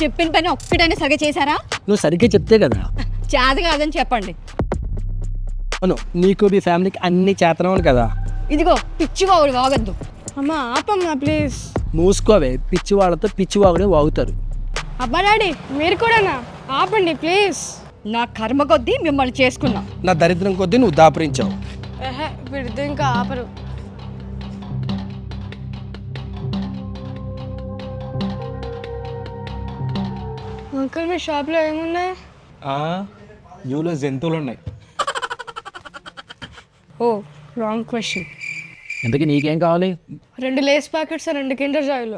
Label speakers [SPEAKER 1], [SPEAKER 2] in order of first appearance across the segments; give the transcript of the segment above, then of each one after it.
[SPEAKER 1] చెప్పిన పని ఒక్కటైనా సరిగా చేశారా?
[SPEAKER 2] నువ్వు సరిగ్గా చెప్తే కదా.
[SPEAKER 1] చేత కాదని చెప్పండి.
[SPEAKER 2] అవును, నీకు మీ ఫ్యామిలీకి అన్ని చేతనవును కదా.
[SPEAKER 1] ఇదిగో పిచ్చివాగుడు వాగద్దు.
[SPEAKER 3] అమ్మ ఆపమ్మా ప్లీజ్.
[SPEAKER 2] మూసుకోవే, పిచ్చి వాళ్ళతో పిచ్చివాగుడే వాగుతారు.
[SPEAKER 3] అబ్బా డాడీ మీరు కూడానా? ఆపండి ప్లీజ్.
[SPEAKER 1] నా కర్మ కొద్దీ మిమ్మల్ని చేసుకున్నా.
[SPEAKER 2] నా దరిద్రం కొద్దీ నువ్వు దాపరించావు.
[SPEAKER 3] వీడితో ఇంకా ఆపరు. అంకుల్ మీ షాప్లో ఏమున్నాయి?
[SPEAKER 2] జూలో జంతువులు ఉన్నాయి.
[SPEAKER 3] ఓ రాంగ్ క్వశ్చన్.
[SPEAKER 2] ఇంతకీ నీకేం కావాలి?
[SPEAKER 3] 2 లేస్ ప్యాకెట్స్ 2 కిండర్ జాయ్లు.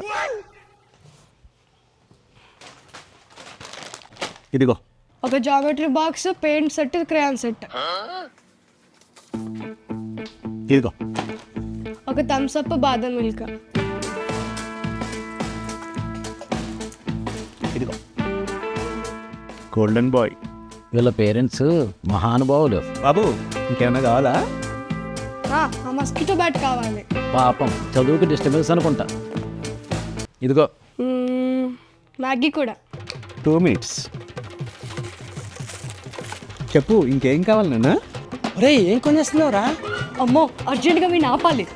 [SPEAKER 2] ఇదిగో.
[SPEAKER 3] ఒక geometry box, paint set, crayon set.
[SPEAKER 2] ఇదిగో.
[SPEAKER 3] ఒక థమ్స్ అప్, బాదం మిల్క్.
[SPEAKER 2] ఇదిగో.
[SPEAKER 4] Golden bye.
[SPEAKER 5] వీళ్ళ పేరెంట్స్ మహానుభావులు.
[SPEAKER 4] బాబు ఇంకేమైనా కావాలా?
[SPEAKER 3] ఆ మస్కిటో బ్యాట్ కావాలి.
[SPEAKER 5] పాపం చదువుకి డిస్టర్బెన్స్ అనుకుంటా. ఇదిగో.
[SPEAKER 3] మ్యాగీ కూడా.
[SPEAKER 4] 2 minutes. చెప్పు ఇంకేం కావాలి నాన్న?
[SPEAKER 2] ఒరే ఏం కొనేస్తున్నావురా?
[SPEAKER 1] అమ్మో అర్జెంటుగా మీ ఆపాలి.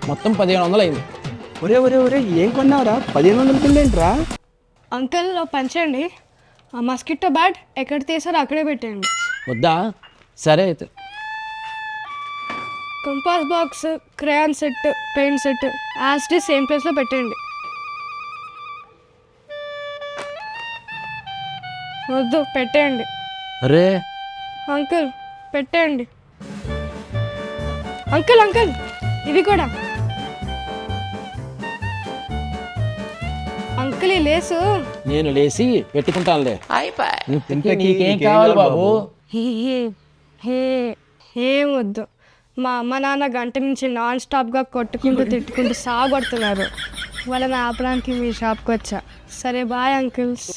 [SPEAKER 5] మొత్తం 1500 అయింది.
[SPEAKER 4] ఒరే ఒరే ఒరే ఏం కొన్నావురా? 1500 కిందేంట్రా?
[SPEAKER 3] అంకుల్ పంచండి. ఆ మస్కిటో బ్యాట్ ఎక్కడ తీసారో అక్కడే పెట్టండి.
[SPEAKER 5] వద్దా? సరే అయితే.
[SPEAKER 3] Compass box, crayon set, paint set as the same ప్లేస్లో పెట్టండి. వద్దు పెట్టేయండి.
[SPEAKER 5] అరే
[SPEAKER 3] అంకుల్ పెట్టేయండి. అంకుల్ అంకుల్ ఇవి కూడా. అంకుల్ ఈ లేసు.
[SPEAKER 5] నేను లేచి పెట్టుకుంటానులే. ఇంతకీ నీకేం కావాలి బాబు?
[SPEAKER 3] ఏం వద్దు. మా అమ్మ నాన్న గంట నుంచి నాన్ స్టాప్గా కొట్టుకుంటూ తిట్టుకుంటూ సాగొడుతున్నారు. వాళ్ళని ఆపడానికి మీ షాప్కి వచ్చా. సరే బాయ్ అంకుల్స్.